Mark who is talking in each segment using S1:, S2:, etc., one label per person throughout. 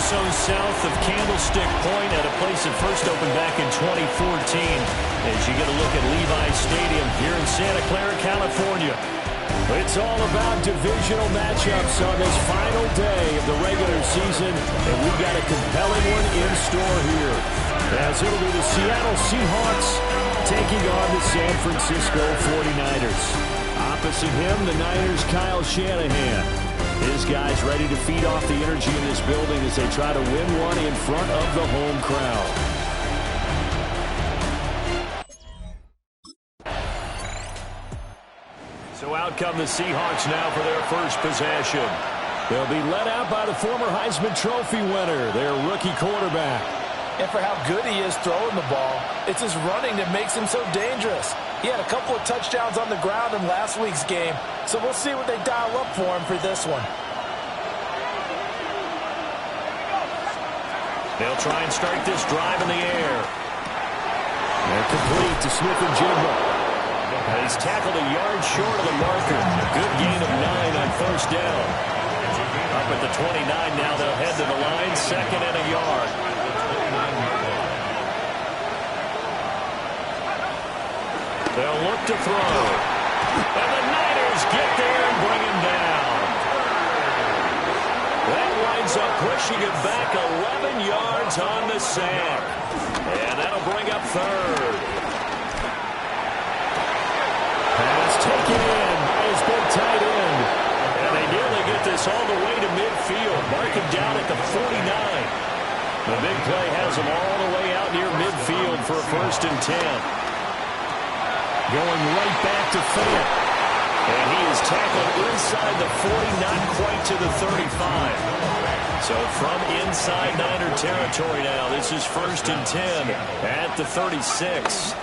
S1: So south of Candlestick Point at a place that first opened back in 2014 as you get a look at Levi's Stadium here in Santa Clara, California. It's all about divisional matchups on this final day of the regular season, and we've got a compelling one in store here. As it'll be the Seattle Seahawks taking on the San Francisco 49ers. Opposite him, the Niners' Kyle Shanahan. His guys ready to feed off the energy in this building as they try to win one in front of the home crowd. So out come the Seahawks now for their first possession. They'll be led out by the former Heisman Trophy winner, their rookie quarterback.
S2: And for how good he is throwing the ball, it's his running that makes him so dangerous. He had a couple of touchdowns on the ground in last week's game, so we'll see what they dial up for him for this one.
S1: They'll try and start this drive in the air. They're complete to Smith-Njigba. He's tackled a yard short of the marker. A good gain of 9 on first down. Up at the 29 now, they'll head to the line, second and a yard. They'll look to throw. And the Niners get there and bring him down. That winds up pushing it back 11 yards on the sack. And that'll bring up third. Pass taken in by his big tight end. And they nearly get this all the way to midfield. Mark him down at the 49. The big play has him all the way out near midfield for a 1st and 10. Going right back to Fant. And he is tackled inside the 40, not quite to the 35. So from inside Niner territory now, this is 1st and 10 at the 36.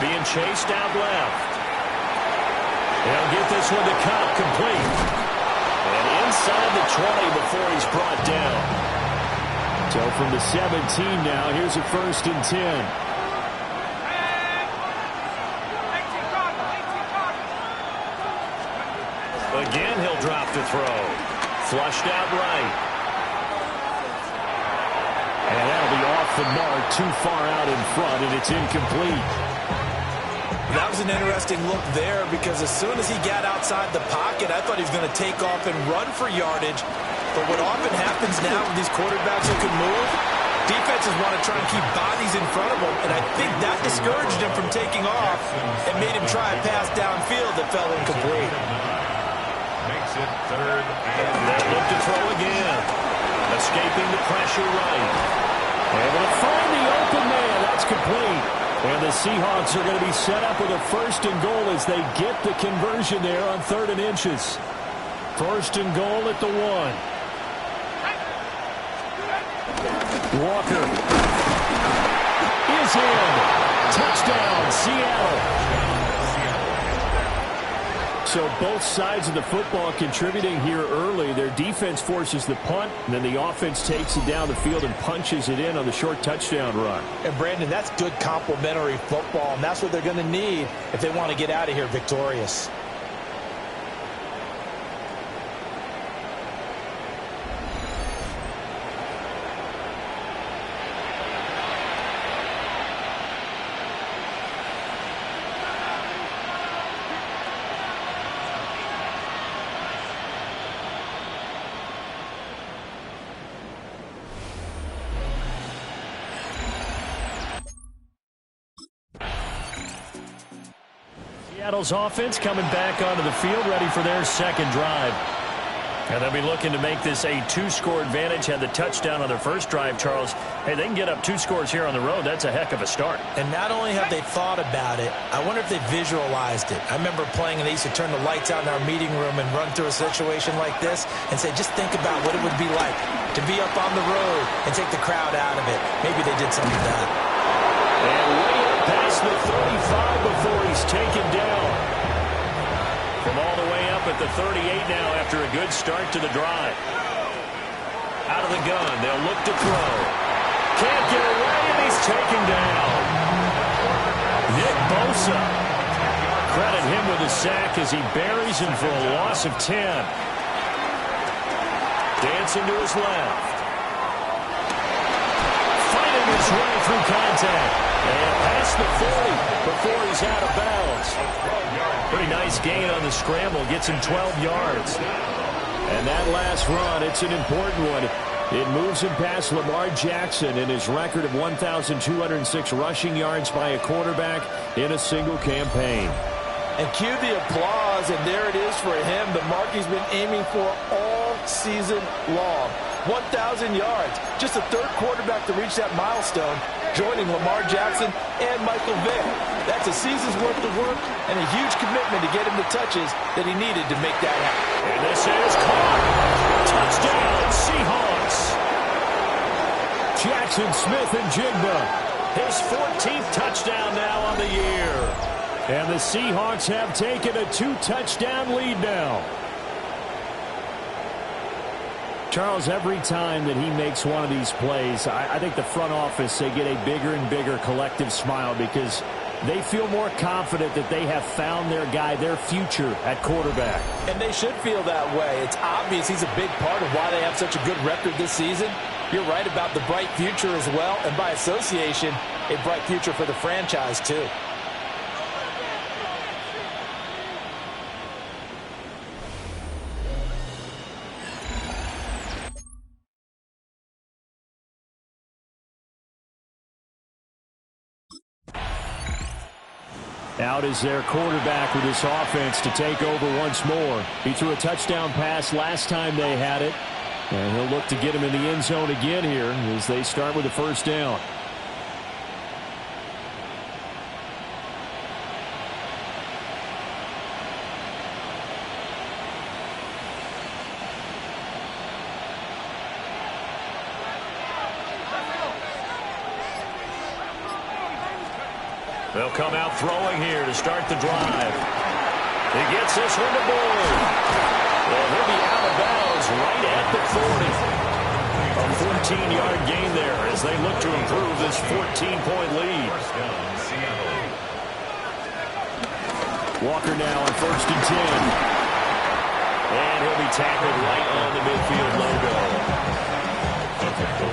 S1: Being chased out left. They'll get this one to Cobb, complete. And inside the 20 before he's brought down. So from the 17 now, here's a 1st and 10. Again, he'll drop to throw. Flushed out right. And that'll be off the mark, too far out in front, and it's incomplete.
S2: That was an interesting look there because as soon as he got outside the pocket, I thought he was going to take off and run for yardage. But what often happens now with these quarterbacks who can move, defenses want to try and keep bodies in front of them, and I think that discouraged him from taking off and made him try a pass downfield that fell incomplete.
S3: Makes it 3rd and
S1: they'll look to throw again. Escaping the pressure right. Able to find the open man. That's complete. And the Seahawks are going to be set up with a 1st and goal as they get the conversion there on 3rd and inches. 1st and goal at the 1. Walker is in. Touchdown, Seattle. So both sides of the football contributing here early. Their defense forces the punt, and then the offense takes it down the field and punches it in on the short touchdown run.
S2: And, Brandon, that's good complementary football, and that's what they're going to need if they want to get out of here victorious.
S1: Seattle's offense coming back onto the field, ready for their 2nd drive. And they'll be looking to make this a 2-score advantage. Had the touchdown on their first drive, Charles. Hey, they can get up 2 scores here on the road. That's a heck of a start.
S2: And not only have they thought about it, I wonder if they visualized it. I remember playing, and they used to turn the lights out in our meeting room and run through a situation like this and say, just think about what it would be like to be up on the road and take the crowd out of it. Maybe they did some of that.
S1: And way up past the 35 before he's taken down. From all the way up at the 38 now after a good start to the drive. Out of the gun, they'll look to throw. Can't get away, and he's taken down. Nick Bosa. Credit him with a sack as he buries him for a loss of 10. Dancing to his left. Fighting his way through contact. And past the 40 before he's out of bounds. Pretty nice gain on the scramble. Gets him 12 yards. And that last run, it's an important one. It moves him past Lamar Jackson in his record of 1,206 rushing yards by a quarterback in a single campaign.
S2: And cue the applause, and there it is for him, the mark he's been aiming for all season long. 1,000 yards. Just the 3rd quarterback to reach that milestone, joining Lamar Jackson and Michael Vick. That's a season's worth of work and a huge commitment to get him the touches that he needed to make that happen.
S1: And this is caught. Touchdown, Seahawks. Jackson Smith and Jigba. His 14th touchdown now on the year. And the Seahawks have taken a 2-touchdown lead now. Charles, every time that he makes one of these plays, I think the front office, they get a bigger and bigger collective smile because they feel more confident that they have found their guy, their future at quarterback.
S2: And they should feel that way. It's obvious he's a big part of why they have such a good record this season. You're right about the bright future as well, and by association, a bright future for the franchise too.
S1: Out is their quarterback with his offense to take over once more. He threw a touchdown pass last time they had it. And he'll look to get him in the end zone again here as they start with a 1st down. They'll come out throwing here to start the drive. He gets this one to board. Well, he'll be out of bounds right at the 40. A 14-yard gain there as they look to improve this 14-point lead. Walker now on 1st and 10. And he'll be tackled right on the midfield logo.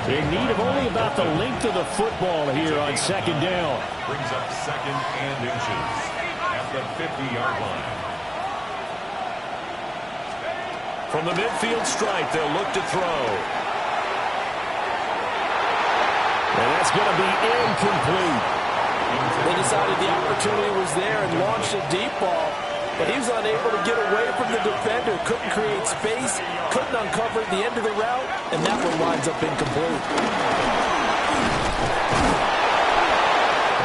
S1: In need of only about the length of the football here on 2nd down.
S3: Brings up 2nd and inches at the 50-yard line.
S1: From the midfield stripe, they'll look to throw. And that's going to be incomplete.
S2: They decided the opportunity was there and launched a deep ball, but he was unable to get away from the defender, couldn't create space, couldn't uncover the end of the route, and that one winds up incomplete.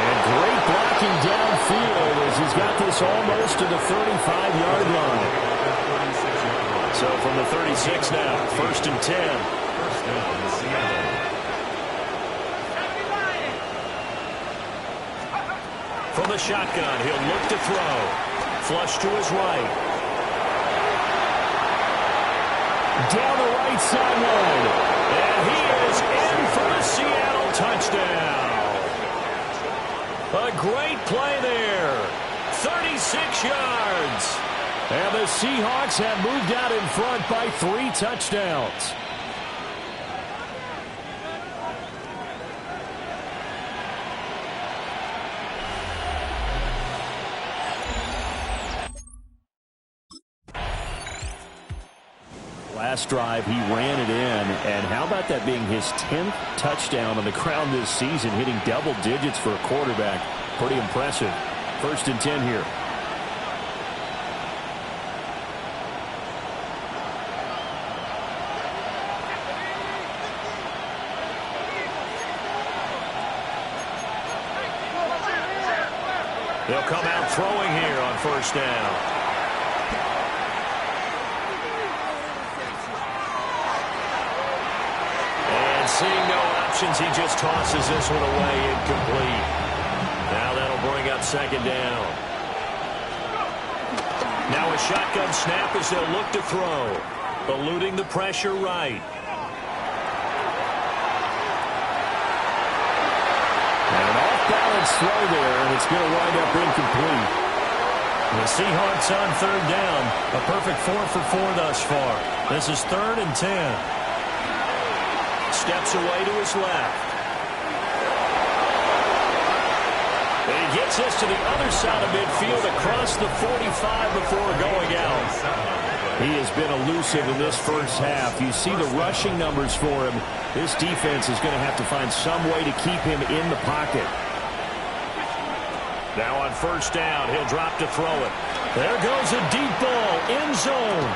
S1: And great blocking downfield as he's got this almost to the 35-yard line. So from the 36 now, 1st and 10.
S3: First down, Seattle.
S1: From the shotgun, he'll look to throw. Flush to his right. Down the right sideline. And he is in for the Seattle touchdown. A great play there. 36 yards. And the Seahawks have moved out in front by 3 touchdowns. Last drive, he ran it in, and how about that being his 10th touchdown on the ground this season, hitting double digits for a quarterback. Pretty impressive. 1st and 10 here. They'll come out throwing here on 1st down. Seeing no options, he just tosses this one away, incomplete. Now that'll bring up 2nd down. Now a shotgun snap as they'll look to throw. Eluding the pressure right. And an off-balance throw there, and it's going to wind up incomplete. The Seahawks on 3rd down. A perfect 4 for 4 thus far. This is 3rd and 10. Steps away to his left. And he gets this to the other side of midfield across the 45 before going out. He has been elusive in this first half. You see the rushing numbers for him. This defense is going to have to find some way to keep him in the pocket. Now on 1st down, he'll drop to throw it. There goes a deep ball, end zone.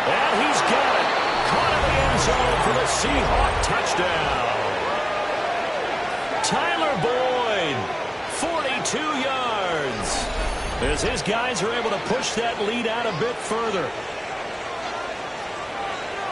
S1: And he's got it. Caught in the end zone for the Seahawk touchdown. Tyler Boyd, 42 yards. As his guys are able to push that lead out a bit further.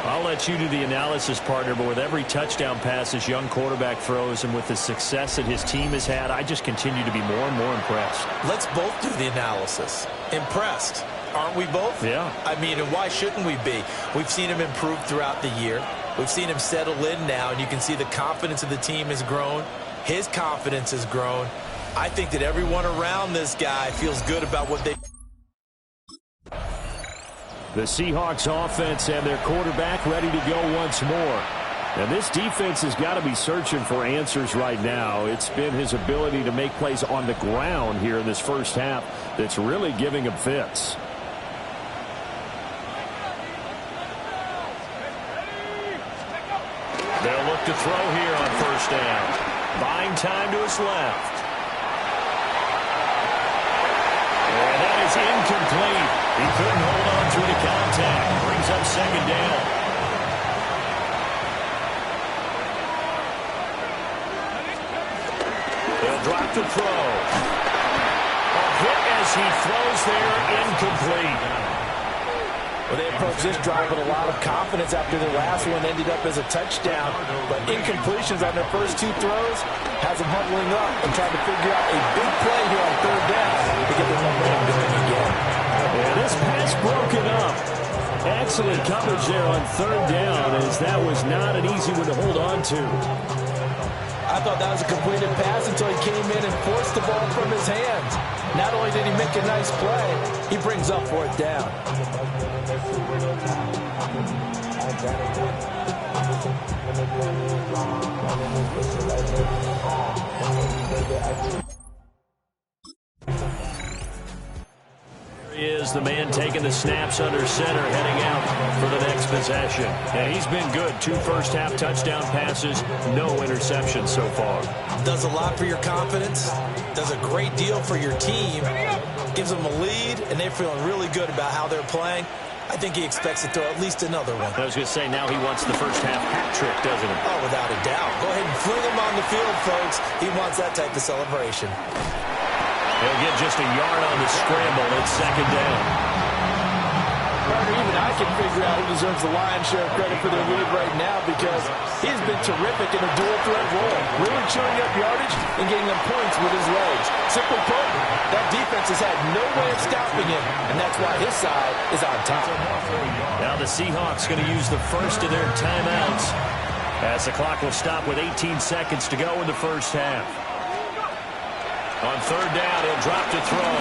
S1: I'll let you do the analysis, partner, but with every touchdown pass this young quarterback throws and with the success that his team has had, I just continue to be more and more impressed.
S2: Let's both do the analysis. Impressed. Aren't we both?
S1: Yeah.
S2: I mean, and why shouldn't we be? We've seen him improve throughout the year. We've seen him settle in now, and you can see the confidence of the team has grown. His confidence has grown. I think that everyone around this guy feels good about what they...
S1: The Seahawks offense and their quarterback ready to go once more. And this defense has got to be searching for answers right now. It's been his ability to make plays on the ground here in this first half that's really giving him fits. They'll look to throw here on 1st down. Buying time to his left. And that is incomplete. He couldn't hold on through the contact. Brings up 2nd down. They'll drop the throw. A hit as he throws there, incomplete.
S2: Well, they approached this drive with a lot of confidence after their last one ended up as a touchdown. But incompletions on their first 2 throws has them huddling up and trying to figure out a big play here on 3rd down to get the momentum going again.
S1: And this pass broken up. Excellent coverage there on third down, as that was not an easy one to hold on to.
S2: I thought that was a completed pass until he came in and forced the ball from his hands. Not only did he make a nice play, he brings up fourth down.
S1: He is the man taking the snaps under center, heading out for the next possession. And he's been good. 2 first-half touchdown passes, no interceptions so far.
S2: Does a lot for your confidence, does a great deal for your team, gives them a lead, and they're feeling really good about how they're playing. I think he expects to throw at least another one.
S1: I was going to say, now he wants the first-half hat trick, doesn't he?
S2: Oh, without a doubt. Go ahead and fling him on the field, folks. He wants that type of celebration.
S1: He'll get just a yard on the scramble. It's second down.
S2: Even I can figure out who deserves the lion's share of credit for their lead right now, because he's been terrific in a dual threat role, really chewing up yardage and getting them points with his legs. Simply put, that defense has had no way of stopping him, and that's why his side is on top.
S1: Now the Seahawks going to use the first of their timeouts, as the clock will stop with 18 seconds to go in the first half. On third down, he'll drop to throw.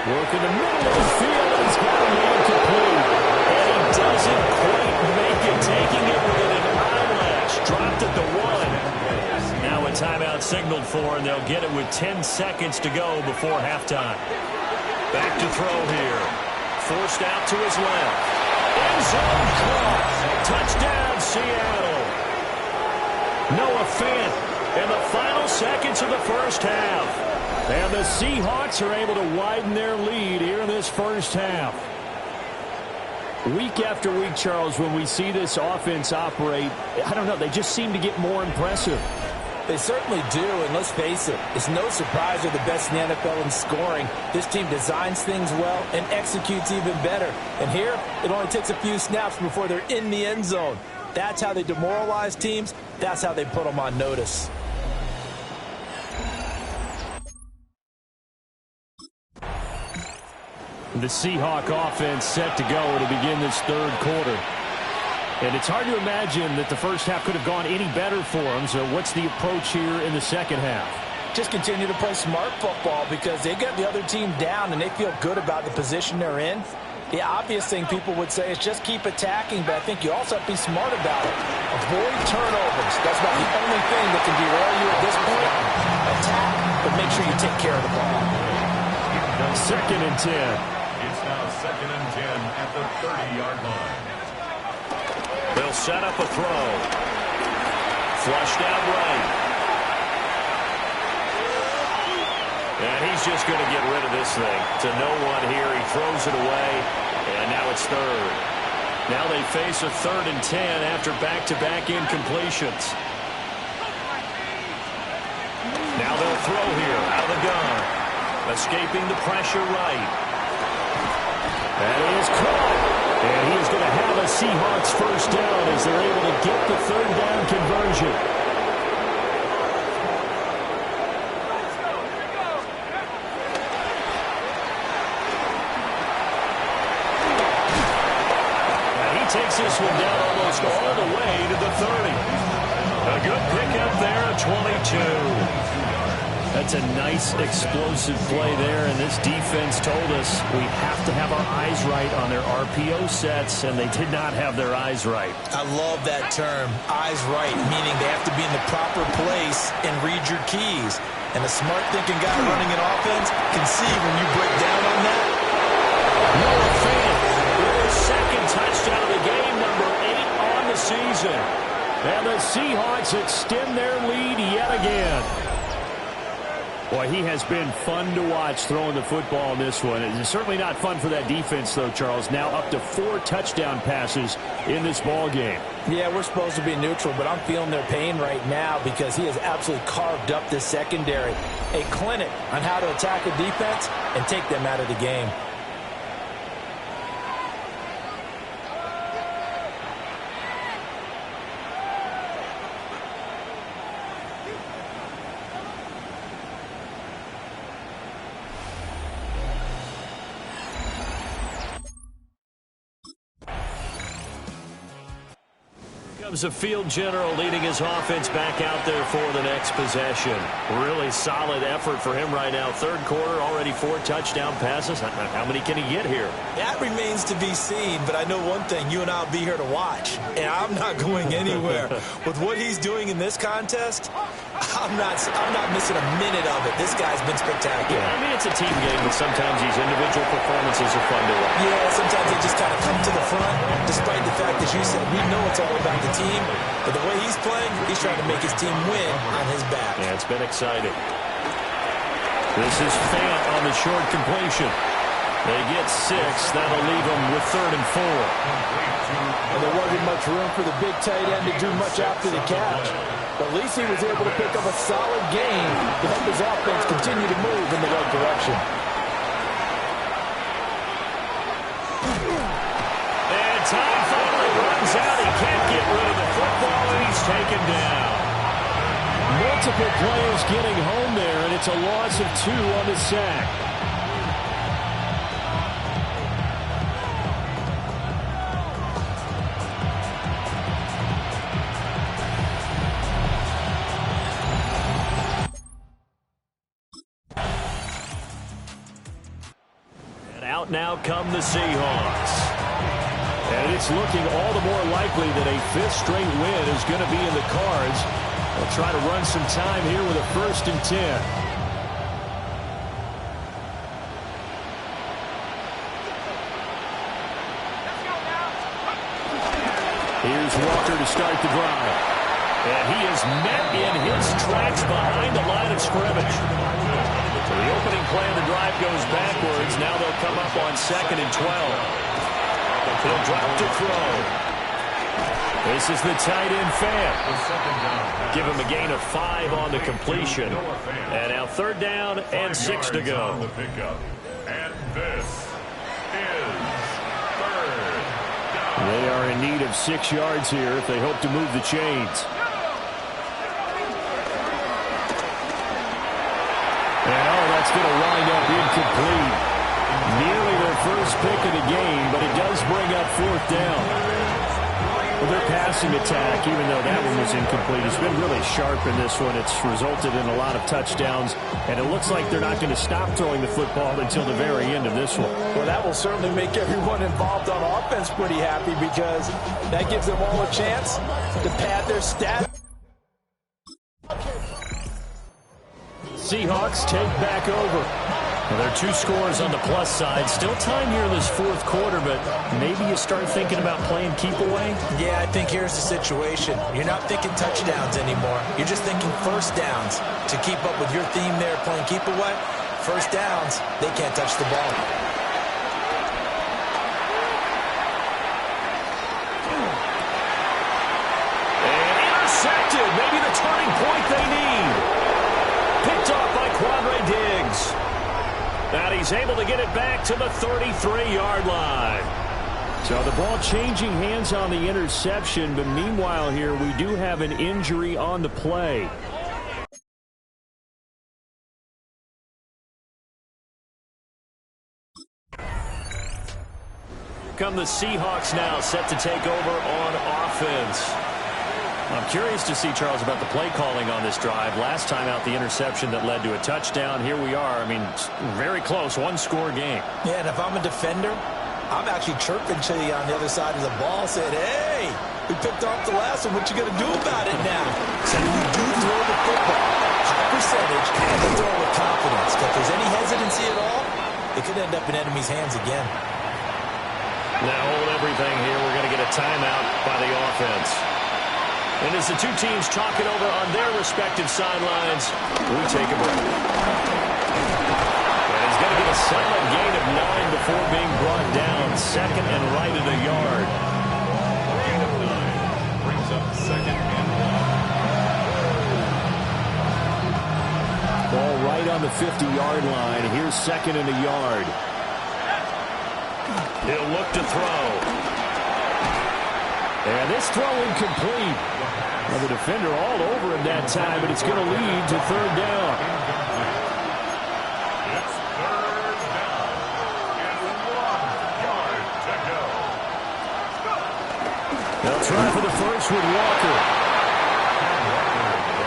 S1: Work in the middle of the field. He's got a man complete. And he doesn't quite make it, taking it within an eyelash. Dropped at the 1. Now a timeout signaled for, and they'll get it with 10 seconds to go before halftime. Back to throw here. Forced out to his left. End zone caught. Touchdown, Seattle. Noah Fant in the final seconds of the first half. And the Seahawks are able to widen their lead here in this first half. Week after week, Charles, when we see this offense operate, I don't know, they just seem to get more impressive.
S2: They certainly do, and let's face it, it's no surprise they're the best in the NFL in scoring. This team designs things well and executes even better. And here, it only takes a few snaps before they're in the end zone. That's how they demoralize teams. That's how they put them on notice.
S1: The Seahawk offense set to go to begin this third quarter. And it's hard to imagine that the first half could have gone any better for them. So what's the approach here in the second half?
S2: Just continue to play smart football, because they get the other team down and they feel good about the position they're in. The obvious thing people would say is just keep attacking, but I think you also have to be smart about it. Avoid turnovers. That's about the only thing that can derail you at this point. Attack, but make sure you take care of the ball.
S1: Second and 10.
S3: It's now second and 10 at the 30-yard line.
S1: They'll set up a throw. Flushed out right. And he's just going to get rid of this thing. To no one here. He throws it away. And now it's third. Now they face a 3rd and 10 after back-to-back incompletions. Now they'll throw here out of the gun. Escaping the pressure right. And he is caught. And he is going to have a Seahawks first down as they're able to get the 3rd down conversion. And he takes this one down almost all the way to the 30. A good pickup there at 22. That's a nice, explosive play there, and this defense told us we have to have our eyes right on their RPO sets, and they did not have their eyes right.
S2: I love that term, eyes right, meaning they have to be in the proper place and read your keys. And a smart-thinking guy running an offense can see when you break down on that.
S1: Noah Fant with his second touchdown of the game, number 8 on the season. And the Seahawks extend their lead yet again. Boy, he has been fun to watch throwing the football in this one. It's certainly not fun for that defense, though, Charles. Now up to 4 touchdown passes in this ball game.
S2: Yeah, we're supposed to be neutral, but I'm feeling their pain right now because he has absolutely carved up this secondary. A clinic on how to attack a defense and take them out of the game.
S1: Comes a field general leading his offense back out there for the next possession. Really solid effort for him right now. Third quarter, already 4 touchdown passes. How many can he get here?
S2: That remains to be seen, but I know one thing. You and I will be here to watch, and I'm not going anywhere. With what he's doing in this contest, I'm not missing a minute of it. This guy's been spectacular.
S1: Yeah, I mean, it's a team game, but sometimes these individual performances are fun to watch.
S2: Yeah, sometimes they just kind of come to the front, despite the fact that you said we know it's all about the team. But the way he's playing, he's trying to make his team win on his back.
S1: Yeah, it's been exciting. This is Fant on the short completion. They get 6. That'll leave them with 3rd and 4.
S4: And there wasn't much room for the big tight end to do much after the catch. But at least he was able to pick up a solid gain to help his offense continue to move in the right direction.
S1: And time finally runs out. He can't get rid of the football, and he's taken down. Multiple players getting home there, and it's a loss of 2 on the sack. Out now come the Seahawks. And it's looking all the more likely that a 5th straight win is going to be in the cards. They'll try to run some time here with a 1st and 10. Here's Walker to start the drive. And he is met in his tracks behind the line of scrimmage. So the opening play of the drive goes backwards. Now they'll come up on 2nd and 12. He'll drop to throw. This is the tight end Fant. Give him a gain of 5 on the completion. And now 3rd down and 6 to go.
S3: And this is 3rd down.
S1: They are in need of 6 yards here if they hope to move the chains. And that's going to wind up incomplete. Nearly their first pick of the game, but it does bring up 4th down. Well, their passing attack, even though that one was incomplete, has been really sharp in this one. It's resulted in a lot of touchdowns, and it looks like they're not going to stop throwing the football until the very end of this one.
S4: Well, that will certainly make everyone involved on offense pretty happy because that gives them all a chance to pad their stats.
S1: Seahawks take back over. Well, there are 2 scores on the plus side. Still time here in this 4th quarter, but maybe you start thinking about playing keep away?
S2: Yeah, I think here's the situation. You're not thinking touchdowns anymore. You're just thinking 1st downs. To keep up with your theme there, playing keep away, 1st downs, they can't touch the ball.
S1: And intercepted. Maybe the turning point they need. Picked off by Quandre Diggs. And he's able to get it back to the 33-yard line. So the ball changing hands on the interception, but meanwhile here we do have an injury on the play. Come the Seahawks now set to take over on offense. I'm curious to see, Charles, about the play calling on this drive. Last time out, the interception that led to a touchdown. Here we are. I mean, very close, 1-score game.
S2: Yeah, and if I'm a defender, I'm actually chirping to you on the other side of the ball, saying, hey, we picked off the last one. What you going to do about it now? So we do throw the football, high percentage, and they throw it with confidence. If there's any hesitancy at all, it could end up in enemy's hands again.
S1: Now hold everything here. We're going to get a timeout by the offense. And as the 2 teams talk it over on their respective sidelines, we take a break. And he's going to get a solid gain of 9 before being brought down. 2nd and right at a yard.
S3: Gain of 9 brings up 2nd and 1.
S1: Ball right on the 50-yard line. Here's 2nd and a yard. He'll look to throw. And this throw incomplete. Well, the defender all over him that time, but it's going to lead to 3rd down.
S3: It's 3rd down and 1 yard to go.
S1: They'll try for the first with Walker.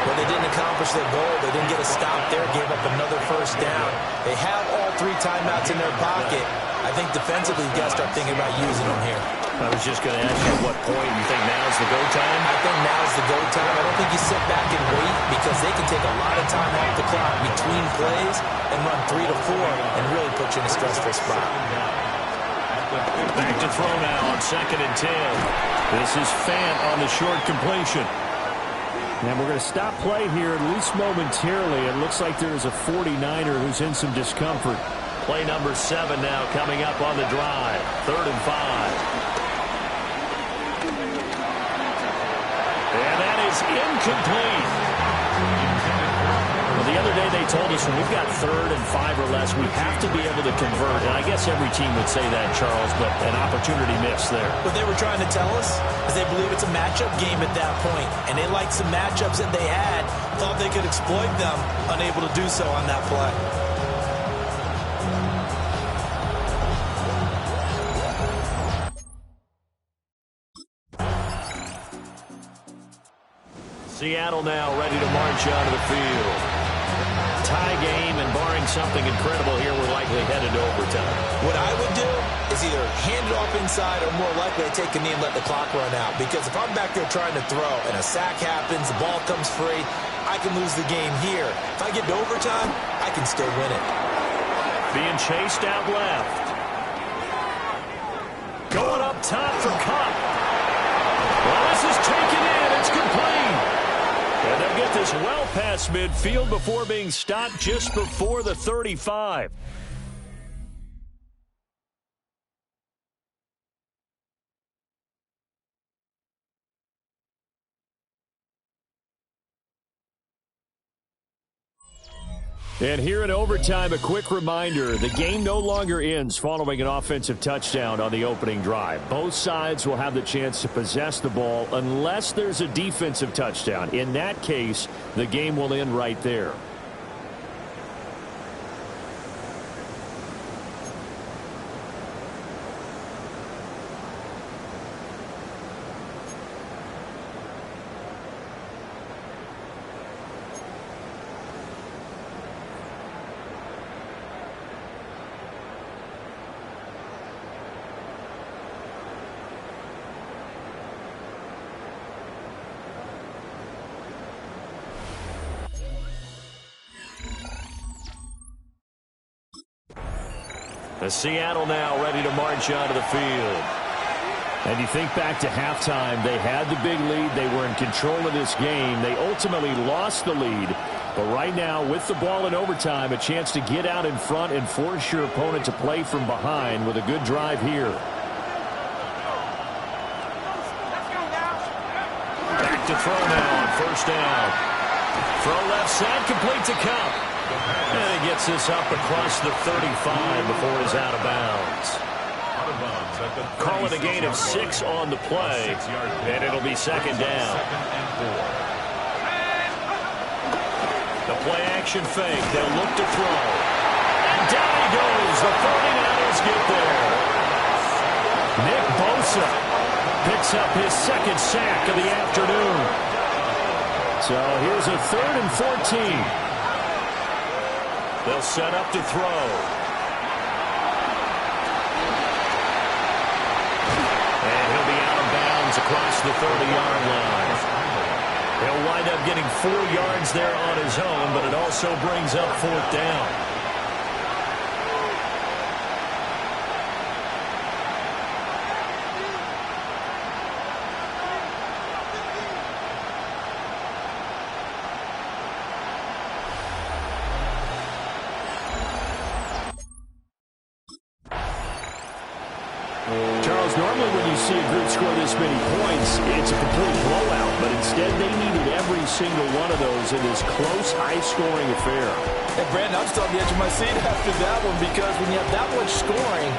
S2: Well, they didn't accomplish their goal. They didn't get a stop there, gave up another first down. They have all 3 timeouts in their pocket. I think defensively, you got to start thinking about using them here.
S1: I was just going to ask you at what point you think now's the go time?
S2: I think now's the go time. I don't think you sit back and wait because they can take a lot of time off the clock between plays and run 3 to 4 and really put you in a stressful spot.
S1: Back to throw now on 2nd and 10. This is Fant on the short completion. And we're going to stop play here, at least momentarily. It looks like there is a 49er who's in some discomfort. Play number 7 now coming up on the drive. 3rd and 5. And that is incomplete. Well, the other day they told us when we've got 3rd and 5 or less, we have to be able to convert. And I guess every team would say that, Charles, but an opportunity missed there.
S2: What they were trying to tell us is they believe it's a matchup game at that point. And they liked some matchups that they had, thought they could exploit them, unable to do so on that play.
S1: Seattle now ready to march onto the field. Tie game, and barring something incredible here, we're likely headed to overtime.
S2: What I would do is either hand it off inside or more likely to take a knee and let the clock run out. Because if I'm back there trying to throw and a sack happens, the ball comes free, I can lose the game here. If I get to overtime, I can still win it.
S1: Being chased out left. Going up top for Cup. Well, this is taken in. It's complete. And they'll get this well past midfield before being stopped just before the 35. And here in overtime, a quick reminder, the game no longer ends following an offensive touchdown on the opening drive. Both sides will have the chance to possess the ball unless there's a defensive touchdown. In that case, the game will end right there. Seattle now ready to march onto the field. And you think back to halftime, they had the big lead. They were in control of this game. They ultimately lost the lead. But right now, with the ball in overtime, a chance to get out in front and force your opponent to play from behind with a good drive here. Back to throw now on 1st down. Throw left side, complete to Cup. And he gets this up across the 35 before he's out of bounds. Call it a gain of 6 on the play, and it'll be 2nd down. The play action fake. They'll look to throw. And down he goes. The 49ers get there. Nick Bosa picks up his 2nd sack of the afternoon. So here's a 3rd and 14. They'll set up to throw. And he'll be out of bounds across the 30-yard line. He'll wind up getting 4 yards there on his own, but it also brings up 4th down. Charles, normally when you see a group score this many points, it's a complete blowout, but instead they needed every single one of those in this close, high-scoring affair.
S4: Hey, Brandon, I'm still on the edge of my seat after that one because when you have that much scoring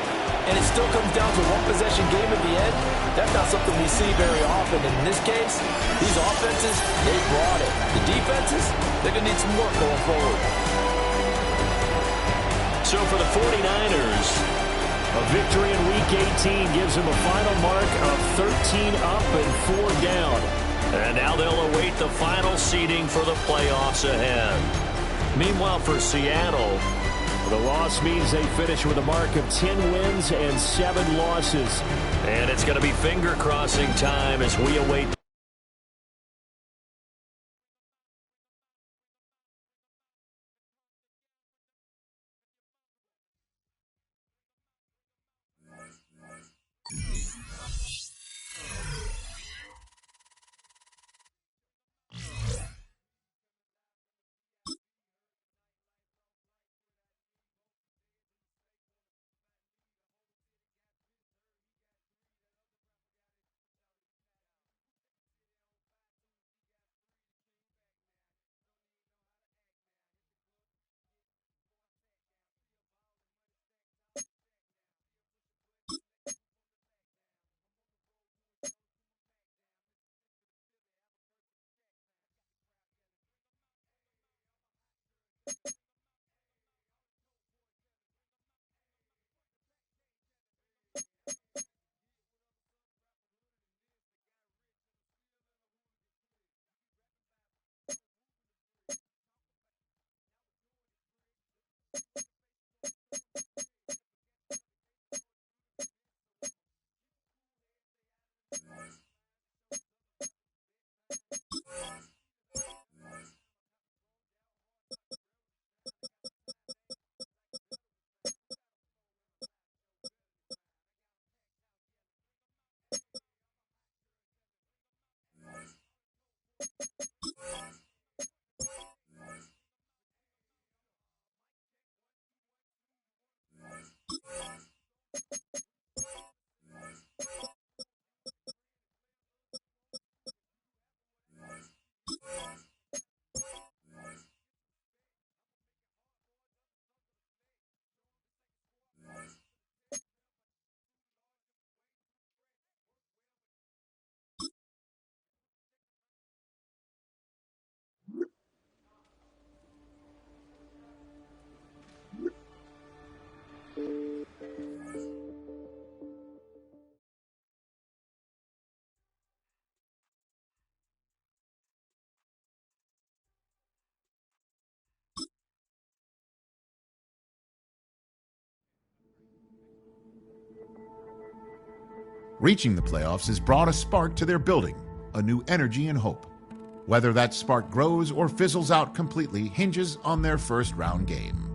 S4: and it still comes down to one possession game at the end, that's not something we see very often. And in this case, these offenses, they brought it. The defenses, they're going to need some work going forward.
S1: So for the 49ers, A victory in Week 18 gives them a final mark of 13 up and 4 down. And now they'll await the final seeding for the playoffs ahead. Meanwhile, for Seattle, the loss means they finish with a mark of 10 wins and 7 losses. And it's going to be finger-crossing time as we await.
S5: Reaching the playoffs has brought a spark to their building, a new energy and hope. Whether that spark grows or fizzles out completely hinges on their first round game.